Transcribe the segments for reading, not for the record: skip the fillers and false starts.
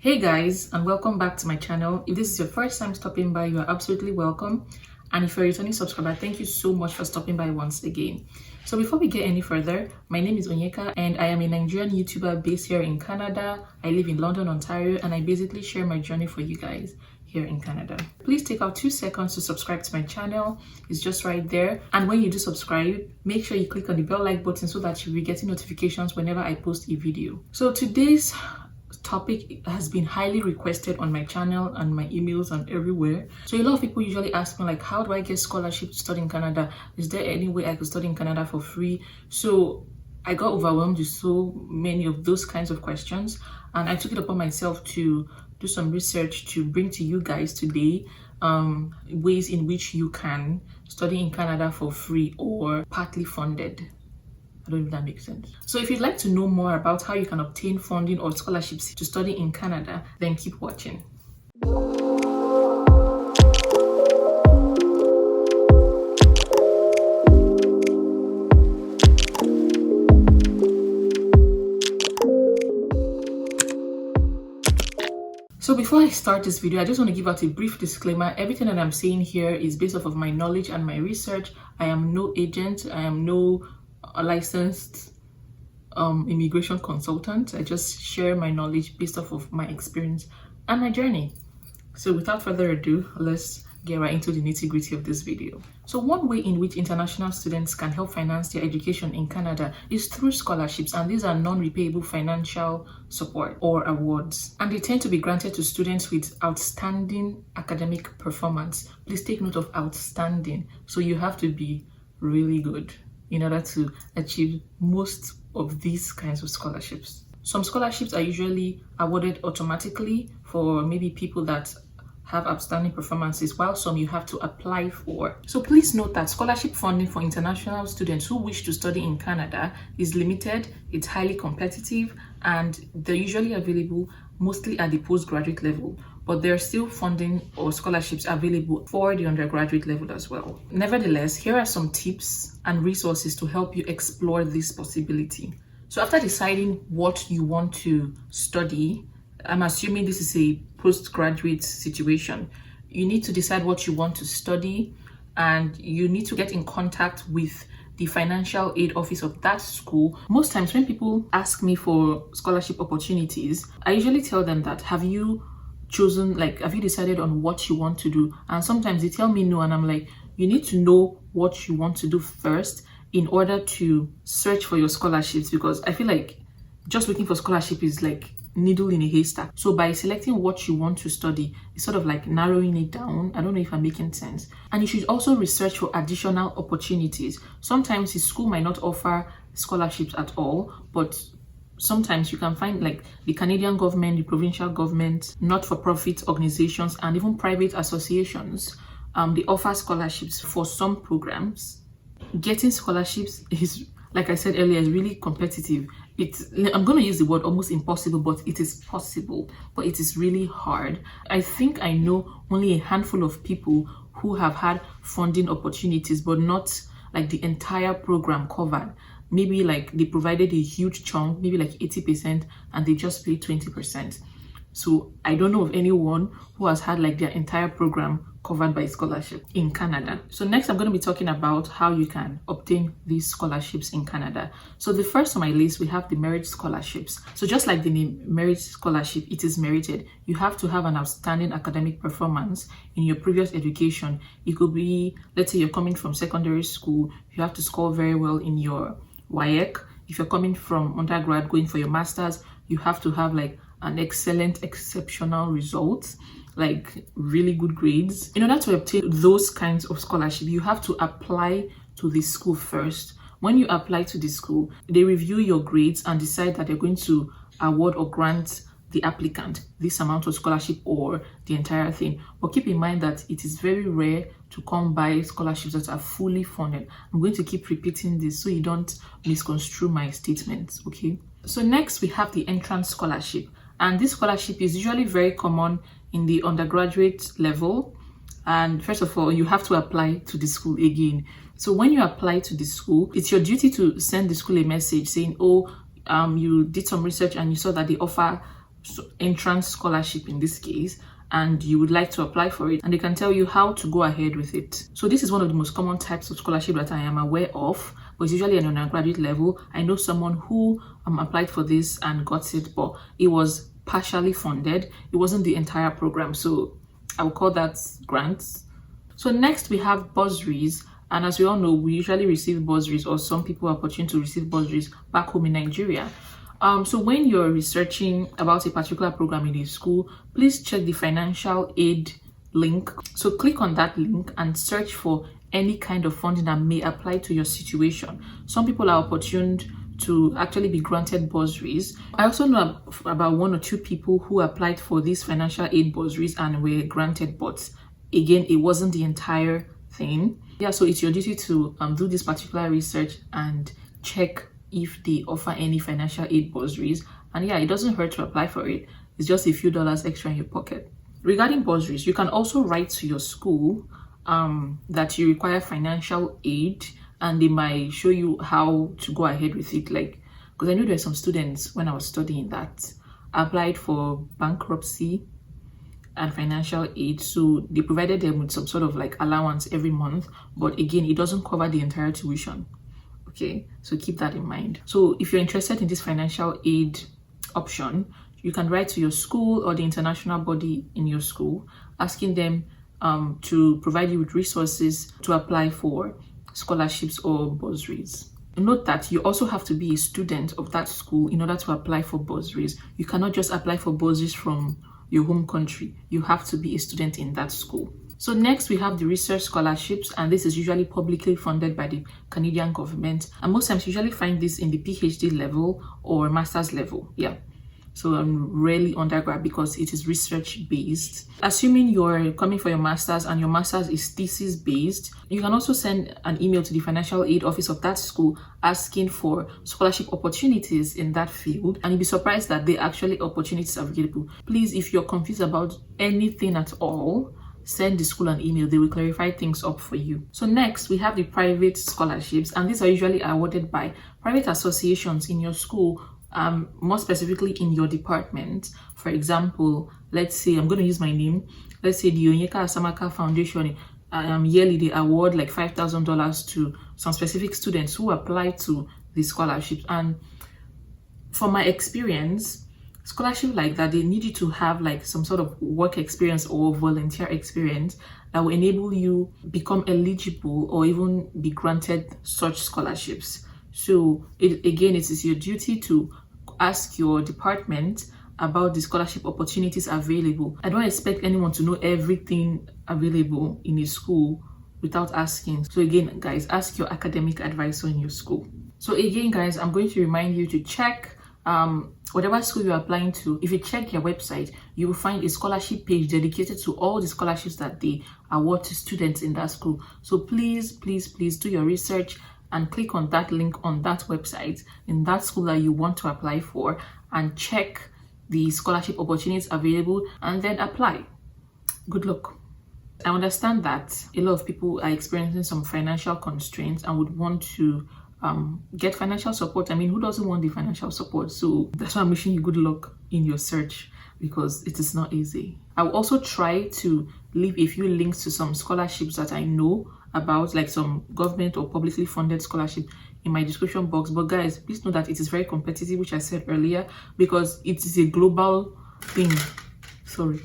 Hey guys, and welcome back to my channel. If this is your first time stopping by, you are absolutely welcome. And if you're a returning subscriber, thank you so much for stopping by once again. So before we get any further, my name is Onyeka and I am a Nigerian YouTuber based here in Canada. I live in London, Ontario, and I basically share my journey for you guys here in Canada. Please take out 2 seconds to subscribe to my channel. It's just right there. And when you do subscribe, make sure you click on the bell like button so that you'll be getting notifications whenever I post a video. So today's topic has been highly requested on my channel and my emails and everywhere. So a lot of people usually ask me like, how do I get scholarship to study in Canada? Is there any way I could study in Canada for free? So I got overwhelmed with so many of those kinds of questions, and I took it upon myself to do some research to bring to you guys today ways in which you can study in Canada for free or partly funded. I don't know if that makes sense. So if you'd like to know more about how you can obtain funding or scholarships to study in Canada, then keep watching. So before I start this video, I just want to give out a brief disclaimer. Everything that I'm saying here is based off of my knowledge and my research. I am no agent. I am no licensed immigration consultant. I just share my knowledge based off of my experience and my journey. So without further ado, let's get right into the nitty-gritty of this video. So one way in which international students can help finance their education in Canada is through scholarships, and these are non-repayable financial support or awards, and they tend to be granted to students with outstanding academic performance. Please take note of outstanding. So you have to be really good in order to achieve most of these kinds of scholarships. Some scholarships are usually awarded automatically for maybe people that have outstanding performances, while some you have to apply for. So please note that scholarship funding for international students who wish to study in Canada is limited, it's highly competitive, and they're usually available mostly at the postgraduate level, but there are still funding or scholarships available for the undergraduate level as well. Nevertheless, here are some tips and resources to help you explore this possibility. So after deciding what you want to study, I'm assuming this is a postgraduate situation, you need to decide what you want to study, and you need to get in contact with the financial aid office of that school. Most times when people ask me for scholarship opportunities, I usually tell them that, have you decided on what you want to do? And sometimes they tell me no, and I'm like, you need to know what you want to do first in order to search for your scholarships, because I feel like just looking for scholarship is like needle in a haystack. So by selecting what you want to study, it's sort of like narrowing it down. I don't know if I'm making sense. And you should also research for additional opportunities. Sometimes the school might not offer scholarships at all, but sometimes you can find like the Canadian government, the provincial government, not-for-profit organizations, and even private associations, they offer scholarships for some programs. Getting scholarships is, like I said earlier, is really competitive. I'm going to use the word almost impossible, but it is possible, but it is really hard. I think I know only a handful of people who have had funding opportunities, but not like the entire program covered. Maybe like they provided a huge chunk, maybe like 80%, and they just paid 20%. So I don't know of anyone who has had like their entire program covered by scholarship in Canada. So next I'm going to be talking about how you can obtain these scholarships in Canada. So the first on my list, we have the merit scholarships. So just like the name merit scholarship, it is merited. You have to have an outstanding academic performance in your previous education. It could be, let's say you're coming from secondary school, you have to score very well in your WAEC. If you're coming from undergrad going for your master's, you have to have like an excellent, exceptional result, like really good grades. In order to obtain those kinds of scholarship, you have to apply to the school first. When you apply to the school, they review your grades and decide that they're going to award or grant the applicant this amount of scholarship or the entire thing. But keep in mind that it is very rare to come by scholarships that are fully funded. I'm going to keep repeating this so you don't misconstrue my statements, okay? So next we have the entrance scholarship. And this scholarship is usually very common in the undergraduate level. And first of all, you have to apply to the school again. So when you apply to the school, it's your duty to send the school a message saying, oh, you did some research and you saw that they offer entrance scholarship in this case, and you would like to apply for it, and they can tell you how to go ahead with it. So this is one of the most common types of scholarship that I am aware of, but it's usually at an undergraduate level. I know someone who applied for this and got it, but it was partially funded. It wasn't the entire program, so I would call that grants. So next we have bursaries, and as we all know, we usually receive bursaries, or some people are opportune to receive bursaries back home in Nigeria. So when you're researching about a particular program in a school, please check the financial aid link. So click on that link and search for any kind of funding that may apply to your situation. Some people are opportuned to actually be granted bursaries. I also know about 1 or 2 people who applied for these financial aid bursaries and were granted, but again, it wasn't the entire thing. Yeah, so it's your duty to do this particular research and check if they offer any financial aid bursaries. And yeah, it doesn't hurt to apply for it. It's just a few dollars extra in your pocket. Regarding bursaries, you can also write to your school that you require financial aid, and they might show you how to go ahead with it. Like, because I know there are some students when I was studying that applied for bankruptcy and financial aid, so they provided them with some sort of like allowance every month, but again, it doesn't cover the entire tuition. Okay, so keep that in mind. So if you're interested in this financial aid option, you can write to your school or the international body in your school, asking them to provide you with resources to apply for scholarships or bursaries. Note that you also have to be a student of that school in order to apply for bursaries. You cannot just apply for bursaries from your home country. You have to be a student in that school. So next we have the research scholarships, and this is usually publicly funded by the Canadian government, and most times you usually find this in the PhD level or master's level. Yeah, so rarely undergrad because it is research based. Assuming you're coming for your master's and your master's is thesis based, you can also send an email to the financial aid office of that school asking for scholarship opportunities in that field, and you'll be surprised that there are actually opportunities available. Please, if you're confused about anything at all, send the school an email. They will clarify things up for you. So next we have the private scholarships, and these are usually awarded by private associations in your school, more specifically in your department. For example, let's say I'm going to use my name. Let's say the Onyeka Asamaka Foundation, yearly they award like $5,000 to some specific students who apply to the scholarships. And from my experience, scholarship like that, they need you to have like some sort of work experience or volunteer experience that will enable you become eligible or even be granted such scholarships. So it is your duty to ask your department about the scholarship opportunities available. I don't expect anyone to know everything available in a school without asking. So again, guys, ask your academic advisor in your school. So again, guys, I'm going to remind you to check whatever school you're applying to. If you check their website, you will find a scholarship page dedicated to all the scholarships that they award to students in that school. So please do your research and click on that link on that website in that school that you want to apply for, and check the scholarship opportunities available and then apply. Good luck. I understand that a lot of people are experiencing some financial constraints and would want to get financial support. I mean, who doesn't want the financial support? So that's why I'm wishing you good luck in your search, because it is not easy. I will also try to leave a few links to some scholarships that I know about, like some government or publicly funded scholarship, in my description box. But guys, please know that it is very competitive, which I said earlier, because it is a global thing. Sorry.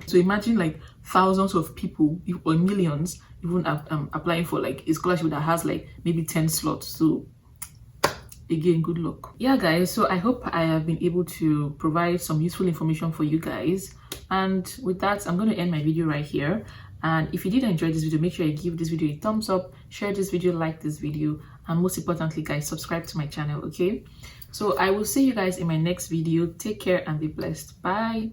So imagine like thousands of people or millions even applying for like a scholarship that has like maybe 10 slots. So again, good luck. Yeah guys, so I hope I have been able to provide some useful information for you guys, and with that I'm going to end my video right here. And if you did enjoy this video, make sure you give this video a thumbs up, share this video, like this video, and most importantly guys, subscribe to my channel. Okay, so I will see you guys in my next video. Take care and be blessed. Bye.